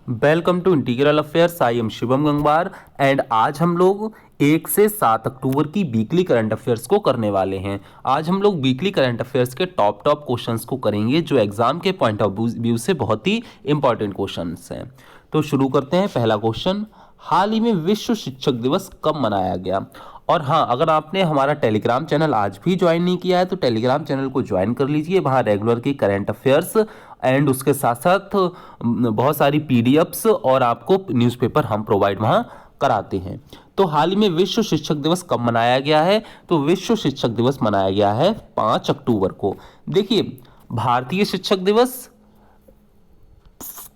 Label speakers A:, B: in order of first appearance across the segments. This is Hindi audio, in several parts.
A: Welcome to integral affairs. I am Shivam Gangwar and आज हम लोग 1 से 7 अक्टूबर की वीकली करंट अफेयर्स को करने वाले हैं। आज हम लोग वीकली करंट अफेयर्स के टॉप क्वेश्चंस को करेंगे जो एग्जाम के पॉइंट ऑफ व्यू से बहुत ही इंपॉर्टेंट क्वेश्चंस हैं। तो शुरू करते हैं। पहला क्वेश्चन, हाल ही में विश्व शिक्षक दिवस कब मनाया गया? और हाँ, अगर आपने हमारा टेलीग्राम चैनल आज भी ज्वाइन नहीं किया है तो टेलीग्राम चैनल को ज्वाइन कर लीजिए। वहाँ रेगुलर की करंट अफेयर्स एंड उसके साथ साथ बहुत सारी पीडीएफ्स और आपको न्यूज़पेपर हम प्रोवाइड वहाँ कराते हैं। तो हाल ही में विश्व शिक्षक दिवस कब मनाया गया है? तो विश्व शिक्षक दिवस मनाया गया है 5 अक्टूबर को। देखिए, भारतीय शिक्षक दिवस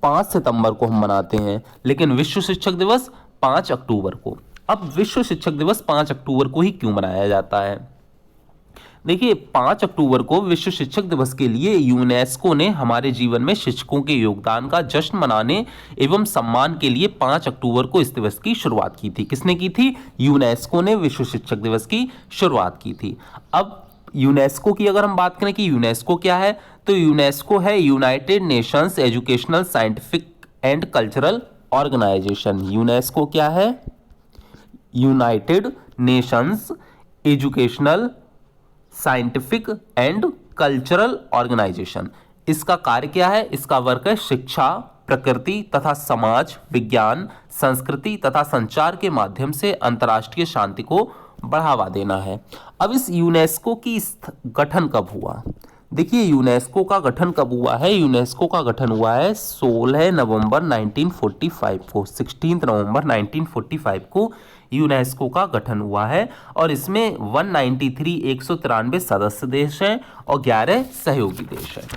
A: 5 सितंबर को हम मनाते हैं, लेकिन विश्व शिक्षक दिवस 5 अक्टूबर को। अब विश्व शिक्षक दिवस 5 अक्टूबर को ही क्यों मनाया जाता है? देखिए, 5 अक्टूबर को विश्व शिक्षक दिवस के लिए यूनेस्को ने हमारे जीवन में शिक्षकों के योगदान का जश्न मनाने एवं सम्मान के लिए 5 अक्टूबर को इस दिवस की शुरुआत की थी। किसने की थी? यूनेस्को ने विश्व शिक्षक दिवस की शुरुआत की थी। अब यूनेस्को की अगर हम बात करें कि यूनेस्को क्या है, तो यूनेस्को है United Nations educational scientific and cultural organisation. UNESCO क्या है? United Nations educational scientific and cultural organisation. इसका कार्य क्या है? इसका वर्क है शिक्षा, प्रकृति तथा समाज विज्ञान, संस्कृति तथा संचार के माध्यम से अंतर्राष्ट्रीय शांति को बढ़ावा देना है। अब इस यूनेस्को की गठन कब हुआ? देखिए, यूनेस्को का गठन कब हुआ है? यूनेस्को का गठन हुआ है 16 नवंबर 1945 को। 16 नवंबर 1945 को यूनेस्को का गठन हुआ है और इसमें 193 सदस्य देश हैं और 11 सहयोगी देश हैं।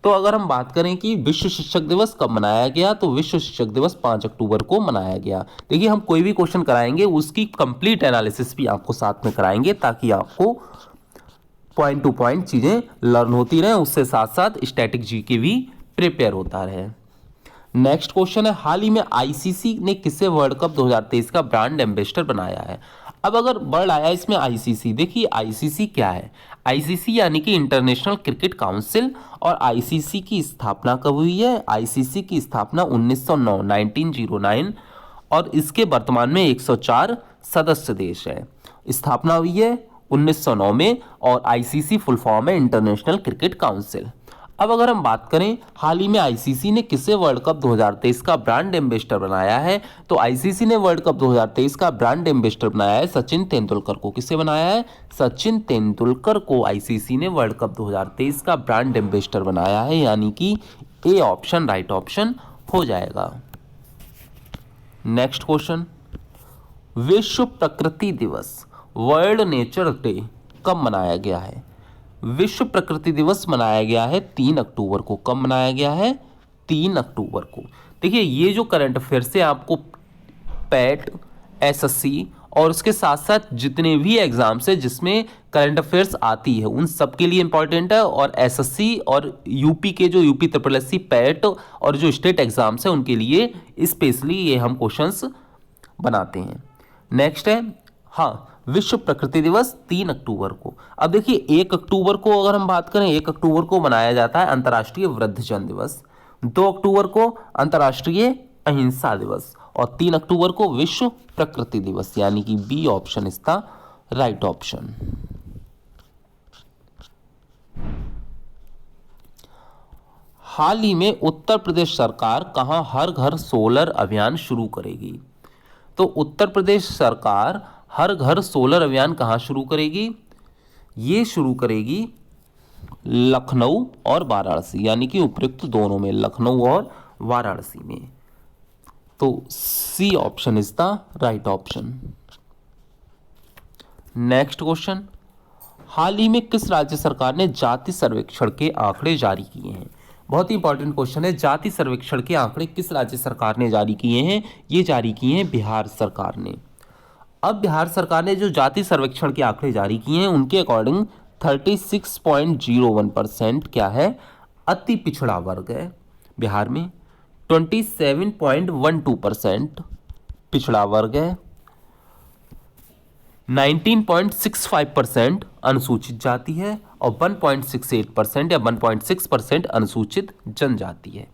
A: तो अगर हम बात करें कि विश्व शिक्षक दिवस कब मनाया गया, तो विश्व शिक्षक दिवस 5 अक्टूबर को मनाया गया। देखिए, हम कोई भी क्वेश्चन कराएंगे उसकी कंप्लीट एनालिसिस भी आपको साथ में कराएंगे ताकि आपको पॉइंट टू पॉइंट चीजें लर्न होती रहे, उससे साथ साथ स्टैटिक जीके भी प्रिपेयर होता रहे। नेक्स्ट क्वेश्चन है, हाल ही में आईसीसी ने किसे वर्ल्ड कप 2023 का ब्रांड एम्बेसडर बनाया है? अब अगर वर्ड आया इसमें आईसीसी, देखिए आईसीसी क्या है? आईसीसी यानी कि इंटरनेशनल क्रिकेट काउंसिल। और आईसीसी की स्थापना कब हुई है? आईसीसी की स्थापना 1909 और इसके वर्तमान में 104 सदस्य देश है। स्थापना हुई है 1909 में और आईसीसी फुल फॉर्म है इंटरनेशनल क्रिकेट काउंसिल। अब अगर हम बात करें हाल ही में आईसीसी ने किसे वर्ल्ड कप 2023 का ब्रांड एम्बेसडर बनाया है, तो आईसीसी ने वर्ल्ड कप 2023 का ब्रांड एम्बेसडर बनाया है सचिन तेंदुलकर को। किसे बनाया है? सचिन तेंदुलकर को आईसीसी ने वर्ल्ड कप 2023 का ब्रांड एम्बेसडर बनाया है, यानी कि ए ऑप्शन राइट ऑप्शन हो जाएगा। नेक्स्ट क्वेश्चन, विश्व प्रकृति दिवस वर्ल्ड नेचर डे कब मनाया गया है? विश्व प्रकृति दिवस मनाया गया है 3 अक्टूबर को। कब मनाया गया है? 3 अक्टूबर को। देखिए, ये जो करंट अफेयर्स से आपको पैट, एसएससी और उसके साथ साथ जितने भी एग्जाम्स है जिसमें करंट अफेयर्स आती है उन सब के लिए इंपॉर्टेंट है। और एसएससी और यूपी के जो यूपी SSC, पैट और जो स्टेट एग्जाम्स है उनके लिए स्पेशली ये हम क्वेश्चंस बनाते हैं। नेक्स्ट है, हाँ, विश्व प्रकृति दिवस 3 अक्टूबर को। अब देखिए, 1 अक्टूबर को अगर हम बात करें, 1 अक्टूबर को मनाया जाता है अंतर्राष्ट्रीय वृद्धजन दिवस, 2 अक्टूबर को अंतर्राष्ट्रीय अहिंसा दिवस और 3 अक्टूबर को विश्व प्रकृति दिवस, यानी कि बी ऑप्शन इसका राइट ऑप्शन। हाल ही में उत्तर प्रदेश सरकार कहां हर घर सोलर अभियान शुरू करेगी? तो उत्तर प्रदेश सरकार हर घर सोलर अभियान कहां शुरू करेगी? ये शुरू करेगी लखनऊ और वाराणसी, यानी कि उपयुक्त दोनों में, लखनऊ और वाराणसी में। तो C option is the right option. Next question, हाल ही में किस राज्य सरकार ने जाति सर्वेक्षण के आंकड़े जारी किए हैं? बहुत ही इंपॉर्टेंट क्वेश्चन है। जाति सर्वेक्षण के आंकड़े किस राज्य सरकार ने जारी किए हैं? ये जारी किए हैं बिहार सरकार ने। अब बिहार सरकार ने जो जाति सर्वेक्षण के आंकड़े जारी किए हैं उनके अकॉर्डिंग 36.01% क्या है? अति पिछड़ा वर्ग है बिहार में। 27.12% पिछड़ा वर्ग है। 19.65% अनुसूचित जाति है और 1.68% या 1.6% अनुसूचित जनजाति है।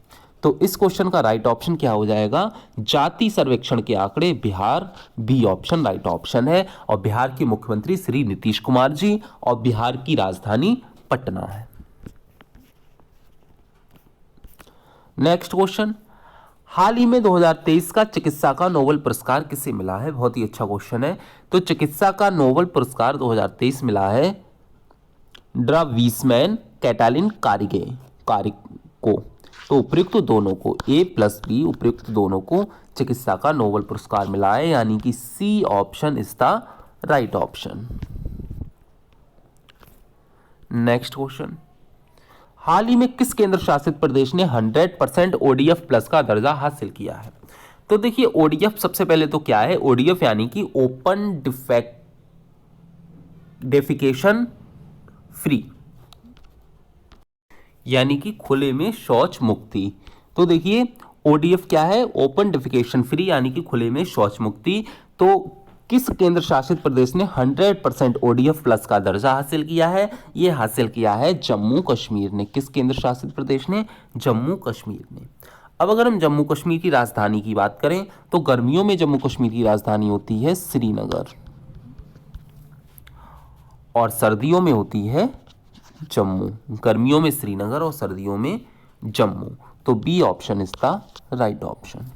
A: तो इस क्वेश्चन का राइट ऑप्शन क्या हो जाएगा, जाति सर्वेक्षण के आंकड़े Bihar, B option right option है। और बिहार के मुख्यमंत्री श्री नीतीश कुमार जी और बिहार की राजधानी पटना है। नेक्स्ट क्वेश्चन, हाल ही में 2023 का चिकित्सा का नोबेल पुरस्कार किसे मिला है? बहुत ही अच्छा क्वेश्चन है। तो चिकित्सा का नोबेल पुरस्कार 2023 मिला है ड्रा वीसमैन कैटालिन कारिको। तो उपयुक्त दोनों को, A+B उपयुक्त दोनों को चिकित्सा का नोबेल पुरस्कार मिला है, यानी कि C option is the right option. Next question, हाल ही में किस केंद्र शासित प्रदेश ने 100% ODF प्लस का दर्जा हासिल किया है? तो देखिए ODF सबसे पहले तो क्या है, ODF यानी कि ओपन डेफिकेशन फ्री, यानी कि खुले में शौच मुक्ति। तो देखिए ODF क्या है, ओपन डेफिकेशन फ्री यानी कि खुले में शौच मुक्ति। तो किस केंद्र शासित प्रदेश ने 100% ODF प्लस का दर्जा हासिल किया है? यह हासिल किया है जम्मू कश्मीर ने। किस केंद्र शासित प्रदेश ने? जम्मू कश्मीर ने। अब अगर हम जम्मू कश्मीर की राजधानी की बात करें तो गर्मियों में जम्मू कश्मीर की राजधानी होती है श्रीनगर और सर्दियों में होती है जम्मू। गर्मियों में श्रीनगर और सर्दियों में जम्मू। तो B option is the right option.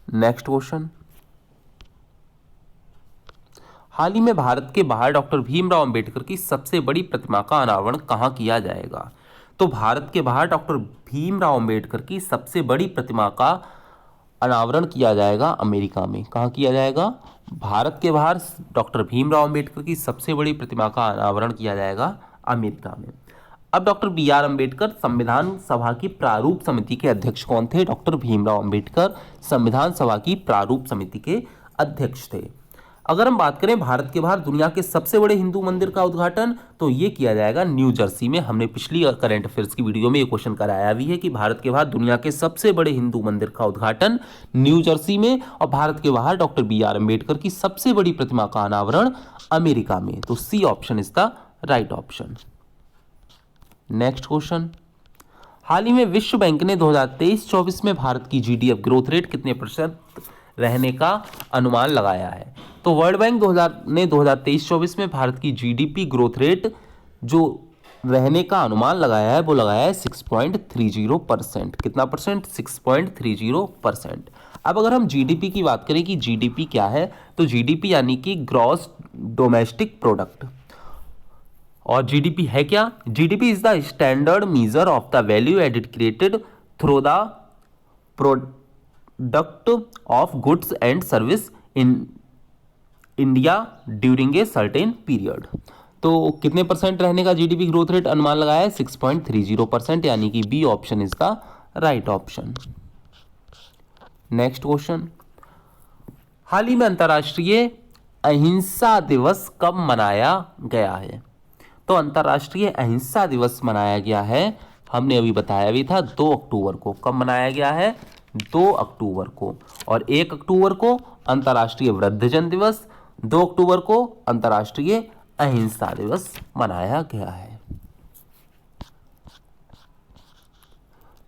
A: Next question, हाल ही में भारत के बाहर डॉक्टर भीमराव अंबेडकर की सबसे बड़ी प्रतिमा का अनावरण कहां किया जाएगा? तो भारत के बाहर डॉक्टर भीमराव अंबेडकर की सबसे बड़ी प्रतिमा का अनावरण किया जाएगा अमेरिका में। कहां किया जाएगा? भारत के बाहर डॉक्टर भीमराव अंबेडकर की सबसे बड़ी प्रतिमा का अनावरण किया जाएगा अमेरिका में। अब डॉक्टर B.R. अंबेडकर संविधान सभा की प्रारूप समिति के अध्यक्ष कौन थे? डॉक्टर भीमराव अंबेडकर संविधान सभा की प्रारूप समिति के अध्यक्ष थे। अगर हम बात करें भारत के बाहर दुनिया के सबसे बड़े हिंदू मंदिर का उद्घाटन, तो ये किया जाएगा न्यू जर्सी में। हमने पिछली करंट अफेयर्स की वीडियो में ये क्वेश्चन कराया भी है कि भारत के बाहर दुनिया के सबसे बड़े हिंदू मंदिर का उद्घाटन न्यू जर्सी में, और भारत के बाहर डॉक्टर B.R. अंबेडकर की सबसे बड़ी प्रतिमा का अनावरण अमेरिका में। तो C option is the right option. Next question, हाल ही में विश्व बैंक ने 2023-24 में भारत की GDP ग्रोथ रेट कितने प्रतिशत रहने का अनुमान लगाया है? तो वर्ल्ड बैंक 2023-24 में भारत की GDP ग्रोथ रेट जो रहने का अनुमान लगाया है वो लगाया है 6.30%। कितना परसेंट? 6.30%। अब अगर हम GDP की बात करें कि GDP क्या है, तो GDP यानी कि ग्रॉस डोमेस्टिक प्रोडक्ट। और GDP है क्या? GDP is the standard measure of the value added created through the product of goods and service in India during a certain period. तो कितने परसेंट रहने का GDP ग्रोथ रेट अनुमान लगाया है? 6.30%, यानी कि B option is the right option. Next question, हाल ही में अंतर्राष्ट्रीय अहिंसा दिवस कब मनाया गया है? तो अंतर्राष्ट्रीय अहिंसा दिवस मनाया गया है, हमने अभी बताया भी था, 2 अक्टूबर को। कब मनाया गया है? 2 अक्टूबर को। और 1 अक्टूबर को अंतर्राष्ट्रीय वृद्धजन दिवस, 2 अक्टूबर को अंतर्राष्ट्रीय अहिंसा दिवस मनाया गया है।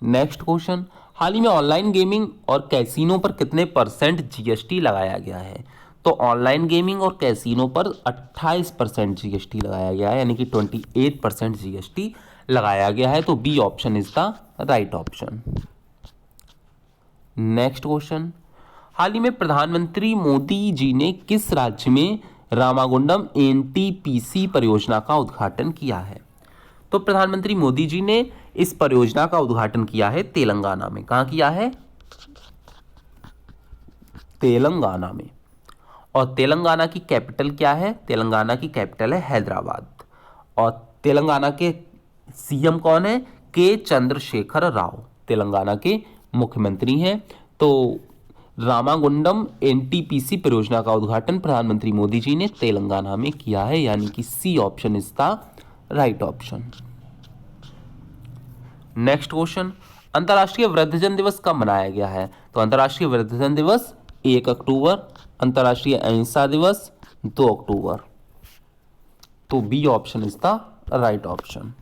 A: नेक्स्ट क्वेश्चन, हाल ही में ऑनलाइन गेमिंग और कैसीनो पर कितने % GST लगाया गया है? तो ऑनलाइन गेमिंग और कैसीनो पर 28% GST लगाया गया है, यानी कि 28% GST लगाया गया है। तो B option is the right option. Next question, हाल ही में प्रधानमंत्री मोदी जी ने किस राज्य में रामागुंडम NTPC परियोजना का उद्घाटन किया है? तो प्रधानमंत्री मोदी जी ने इस परियोजना का उद्घाटन किया है तेलंगाना में। कहां किया है? तेलंगाना में। और तेलंगाना की कैपिटल क्या है? तेलंगाना की कैपिटल है हैदराबाद। और तेलंगाना के CM कौन है? के चंद्रशेखर राव तेलंगाना के मुख्यमंत्री हैं। तो रामागुंडम NTPC परियोजना का उद्घाटन प्रधानमंत्री मोदी जी ने तेलंगाना में किया है, यानी कि C option is the right option. Next question, अंतर्राष्ट्रीय वृद्धजन दिवस कब मनाया गया है? तो अंतर्राष्ट्रीय वृद्धजन दिवस 1 अक्टूबर, अंतर्राष्ट्रीय अहिंसा दिवस 2 अक्टूबर। तो B option is the right option.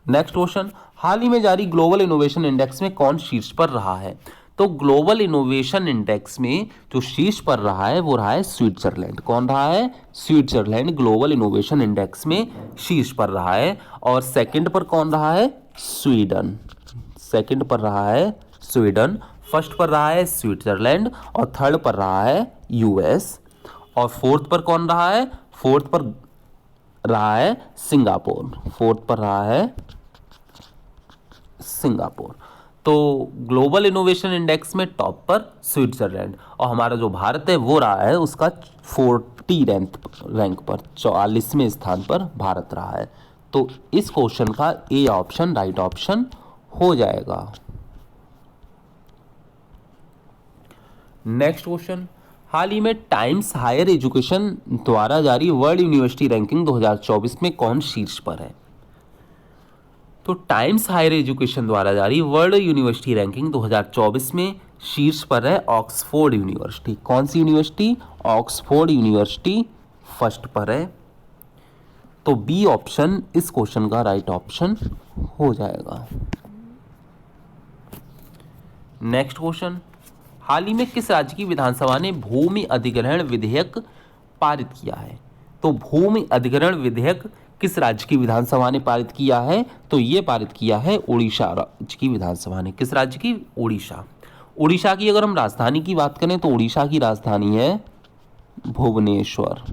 A: Next question, हाल ही में जारी ग्लोबल इनोवेशन इंडेक्स में कौन शीर्ष पर रहा है? तो ग्लोबल इनोवेशन इंडेक्स में जो शीर्ष पर रहा है वो रहा है स्विट्जरलैंड। कौन रहा है? स्विट्जरलैंड ग्लोबल इनोवेशन इंडेक्स में शीर्ष पर रहा है। और सेकंड पर कौन रहा है? स्वीडन। सेकंड पर रहा है स्वीडन, फर्स्ट पर रहा है स्विट्जरलैंड और थर्ड पर रहा है यूएस। और फोर्थ पर कौन रहा है? फोर्थ पर रहा है सिंगापुर। फोर्थ पर रहा है सिंगापुर। तो ग्लोबल इनोवेशन इंडेक्स में टॉप पर स्विट्जरलैंड और हमारा जो भारत है वो रहा है उसका 40 रैंक पर, 44वें स्थान पर भारत रहा है। तो इस क्वेश्चन का ए ऑप्शन राइट ऑप्शन हो जाएगा। नेक्स्ट क्वेश्चन, हाल ही में टाइम्स हायर एजुकेशन द्वारा जारी वर्ल्ड यूनिवर्सिटी रैंकिंग 2024 में कौन शीर्ष पर है? तो टाइम्स हायर एजुकेशन द्वारा जारी वर्ल्ड यूनिवर्सिटी रैंकिंग 2024 में शीर्ष पर है ऑक्सफोर्ड यूनिवर्सिटी। कौन सी यूनिवर्सिटी? ऑक्सफोर्ड यूनिवर्सिटी फर्स्ट पर है। तो बी ऑप्शन इस क्वेश्चन का राइट ऑप्शन हो जाएगा। नेक्स्ट क्वेश्चन, हाल ही में किस राज्य की विधानसभा ने भूमि अधिग्रहण विधेयक पारित किया है? तो भूमि अधिग्रहण विधेयक किस राज्य की विधानसभा ने पारित किया है? तो ये पारित किया है उड़ीसा राज्य की विधानसभा ने। किस राज्य की? उड़ीसा। उड़ीसा की अगर हम राजधानी की बात करें तो उड़ीसा की राजधानी है भुवनेश्वर।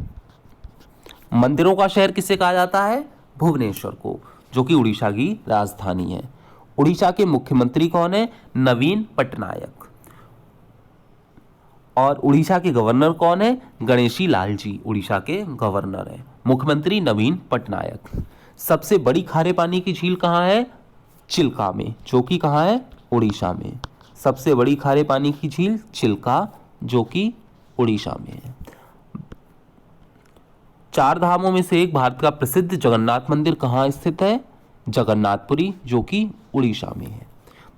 A: मंदिरों का शहर किसे कहा जाता है? भुवनेश्वर को, जो कि उड़ीसा की राजधानी है। उड़ीसा के मुख्यमंत्री कौन है? नवीन पटनायक। और उड़ीसा के गवर्नर कौन है? गणेशी लाल जी उड़ीसा के गवर्नर है। मुख्यमंत्री नवीन पटनायक। सबसे बड़ी खारे पानी की झील कहाँ है? चिल्का में, जो कि कहाँ है? उड़ीसा में। सबसे बड़ी खारे पानी की झील चिल्का, जो कि उड़ीसा में है। चार धामों में से एक भारत का प्रसिद्ध जगन्नाथ मंदिर कहाँ स्थित है? जगन्नाथपुरी, जो कि उड़ीसा में है।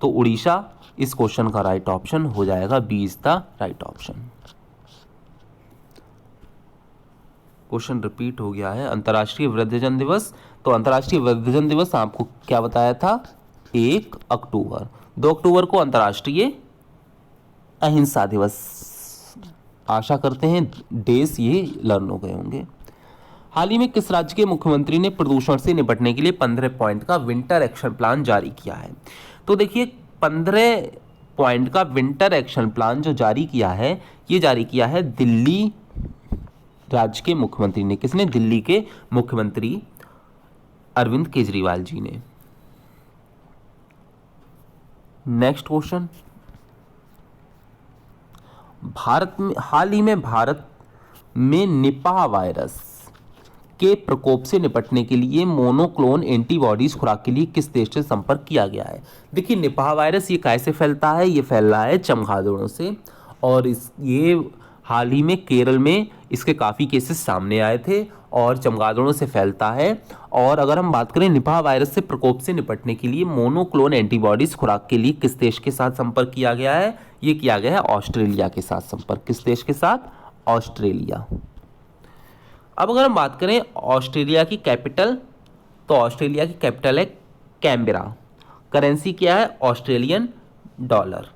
A: तो उड़ीसा इस क्वेश्चन का राइट ऑप्शन हो जाएगा। B is the right option. Question repeat हो गया है। अंतर्राष्ट्रीय वृद्धजन दिवस, तो अंतर्राष्ट्रीय वृद्धजन दिवस आपको क्या बताया था? 1 अक्टूबर। 2 अक्टूबर को अंतर्राष्ट्रीय अहिंसा दिवस। आशा करते हैं डेज ये लर्न हो गए होंगे। हाल ही में किस राज्य के मुख्यमंत्री ने प्रदूषण से निपटने के लिए 15 पॉइंट का विंटर एक्शन प्लान जारी किया है? तो देखिए 15 पॉइंट का विंटर एक्शन प्लान जो जारी किया है, ये जारी किया है दिल्ली राज्य के मुख्यमंत्री ने। किसने? दिल्ली के मुख्यमंत्री अरविंद केजरीवाल जी ने। नेक्स्ट क्वेश्चन, हाल ही में भारत में निपाह वायरस के प्रकोप से निपटने के लिए मोनोक्लोन एंटीबॉडीज खुराक के लिए किस देश से संपर्क किया गया है? देखिए निपाह वायरस ये कैसे फैलता है? ये फैल रहा है चमगादड़ों से। और ये हाल ही में केरल में इसके काफ़ी केसेस सामने आए थे और चमगादड़ों से फैलता है। और अगर हम बात करें निपाह वायरस से प्रकोप से निपटने के लिए मोनोक्लोन एंटीबॉडीज खुराक के लिए किस देश के साथ संपर्क किया गया है? ये किया गया है ऑस्ट्रेलिया के साथ संपर्क। किस देश के साथ? ऑस्ट्रेलिया। अब अगर हम बात करें ऑस्ट्रेलिया की कैपिटल, तो ऑस्ट्रेलिया की कैपिटल है कैनबेरा। करेंसी क्या है? Australian dollar.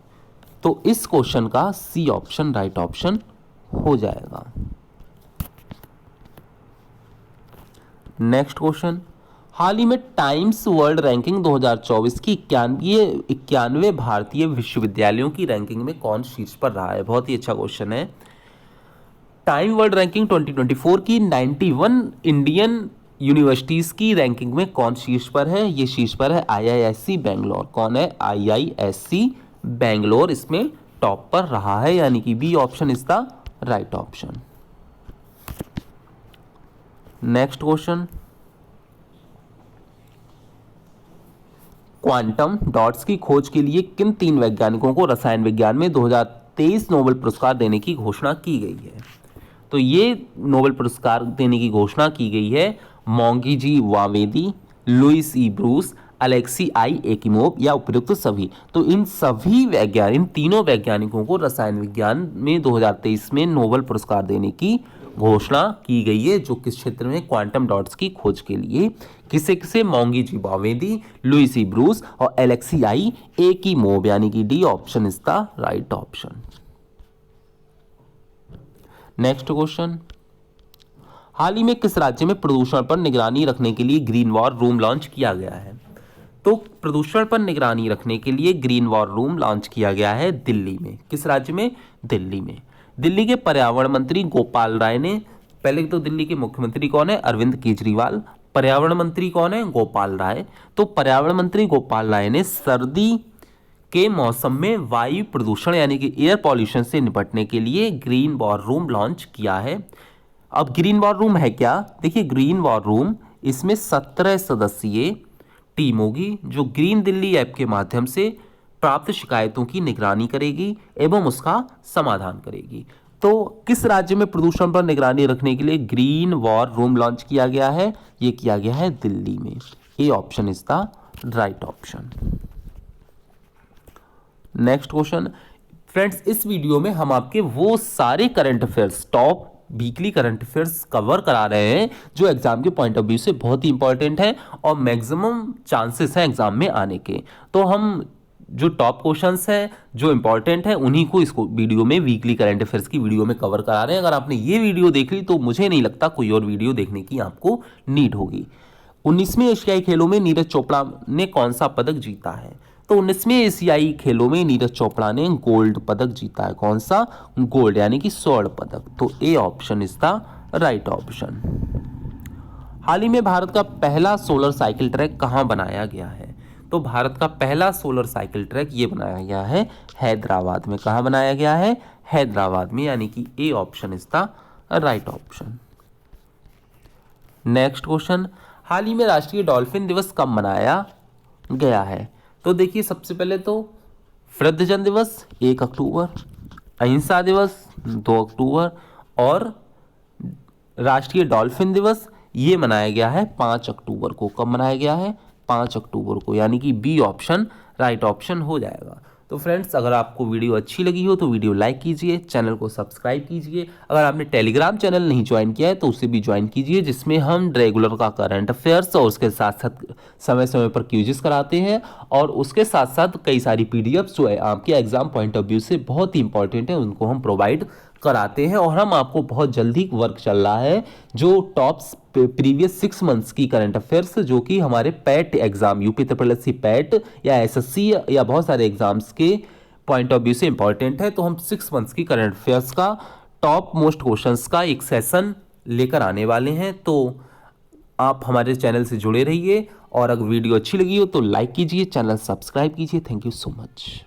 A: तो इस क्वेश्चन का सी ऑप्शन राइट ऑप्शन हो जाएगा। नेक्स्ट क्वेश्चन, हाल ही में टाइम्स वर्ल्ड रैंकिंग 2024 की 91 भारतीय विश्वविद्यालयों की रैंकिंग में कौन शीर्ष पर रहा है? बहुत ही अच्छा क्वेश्चन है। टाइम वर्ल्ड रैंकिंग 2024 की 91 इंडियन यूनिवर्सिटीज़ की रैंकिंग में कौन शीर्ष पर है? ये शीर्ष पर है IISc बेंगलोर। कौन है? IISc बेंगलोर इसमें टॉप पर रहा है, यानी कि B option is the right option. Next question, quantum dots की खोज के लिए किन 3 वैज्ञानिकों को रसायन विज्ञान में 2023 नोबेल पुरस्कार देने की घोषणा की गई है? तो ये नोबेल पुरस्कार देने की घोषणा की गई है मोंगी जी वावेदी, लुइस ई ब्रूस, अलेक्सी आई एकिमोव या उपयुक्त सभी। तो इन तीनों वैज्ञानिकों को रसायन विज्ञान में 2023 में नोबेल पुरस्कार देने की घोषणा की गई है, जो किस क्षेत्र में, क्वांटम डॉट्स की खोज के लिए। किसे किसे, मोंगी जी बावेदी, लुइसी ब्रूस और एलेक्सियाई एकिमोव, यानी कि D option is the right option. Next question, हाल ही में किस राज्य में प्रदूषण पर निगरानी रखने के लिए ग्रीन वॉर रूम लॉन्च किया गया है? तो प्रदूषण पर निगरानी रखने के लिए ग्रीन वॉर रूम लॉन्च किया गया है दिल्ली में। किस राज्य में? दिल्ली में। दिल्ली के पर्यावरण मंत्री गोपाल राय ने, पहले तो दिल्ली के मुख्यमंत्री कौन है? अरविंद केजरीवाल। पर्यावरण मंत्री कौन है? गोपाल राय। तो पर्यावरण मंत्री गोपाल राय ने सर्दी के मौसम में वायु प्रदूषण यानी कि एयर पॉल्यूशन से निपटने के लिए ग्रीन वॉर रूम लॉन्च किया है। अब ग्रीन वॉर रूम है क्या? देखिए, ग्रीन वॉर रूम, इसमें 17 सदस्यीय टीम होगी जो ग्रीन दिल्ली ऐप के माध्यम से प्राप्त शिकायतों की निगरानी करेगी एवं उसका समाधान करेगी। तो किस राज्य में प्रदूषण पर निगरानी रखने के लिए ग्रीन वॉर रूम लॉन्च किया गया है? ये किया गया है दिल्ली में। ए option is the right option. Next question, friends, इस वीडियो में हम आपके वो सारे current affairs, top weekly current affairs cover करा रहे हैं जो एग्जाम के पॉइंट ऑफ व्यू से बहुत ही इंपॉर्टेंट है और मैक्सिमम चांसेस हैं एग्जाम में आने के। तो हम जो टॉप क्वेश्चंस हैं जो इंपॉर्टेंट है उन्हीं को इसको वीडियो में, वीकली करंट अफेयर्स की वीडियो में कवर करा रहे हैं। अगर आपने ये वीडियो देख ली तो मुझे नहीं लगता कोई और वीडियो देखने की आपको नीड होगी। 19वें एशियाई खेलों में नीरज चोपड़ा ने कौन सा पदक जीता है? तो 19वें एशियाई खेलों में नीरज चोपड़ा ने गोल्ड पदक जीता है। कौन सा? गोल्ड, यानी कि स्वर्ण पदक। तो A option is the right option. हाल ही में भारत का पहला सोलर साइकिल ट्रैक कहां बनाया गया है? तो भारत का पहला सोलर साइकिल ट्रैक ये बनाया गया है हैदराबाद में। कहां बनाया गया है? हैदराबाद में, यानी कि A option is the right option. Next question, हाल ही में राष्ट्रीय डॉल्फिन दिवस कब मनाया गया है? तो देखिए, सबसे पहले तो वृद्धजन दिवस 1 अक्टूबर, अहिंसा दिवस 2 अक्टूबर और राष्ट्रीय डॉल्फिन दिवस ये मनाया गया है 5 अक्टूबर को। कब मनाया गया है? 5 अक्टूबर को, यानी कि बी ऑप्शन राइट ऑप्शन हो जाएगा। तो फ्रेंड्स, अगर आपको वीडियो अच्छी लगी हो तो वीडियो लाइक कीजिए, चैनल को सब्सक्राइब कीजिए। अगर आपने टेलीग्राम चैनल नहीं ज्वाइन किया है तो उसे भी ज्वाइन कीजिए, जिसमें हम रेगुलर का करंट अफेयर्स और उसके साथ साथ समय समय पर क्विज़ेस कराते हैं और उसके साथ साथ कई सारी पीडीएफ्स जो है आपके एग्जाम पॉइंट ऑफ व्यू से बहुत ही इंपॉर्टेंट है उनको हम प्रोवाइड कराते हैं। और हम आपको बहुत जल्दी वर्क चल रहा है जो टॉप्स प्रीवियस 6 मंथ्स की करंट अफेयर्स जो कि हमारे PAT exam, UP triple PAT या एसएससी या बहुत सारे एग्जाम्स के पॉइंट ऑफ व्यू से इंपॉर्टेंट है। तो हम 6 मंथ्स की करंट अफेयर्स का टॉप मोस्ट क्वेश्चंस का एक सेशन लेकर आने वाले हैं। तो आप हमारे चैनल से जुड़े रहिए और अगर वीडियो अच्छी लगी हो तो लाइक कीजिए, चैनल सब्सक्राइब कीजिए। Thank you so much.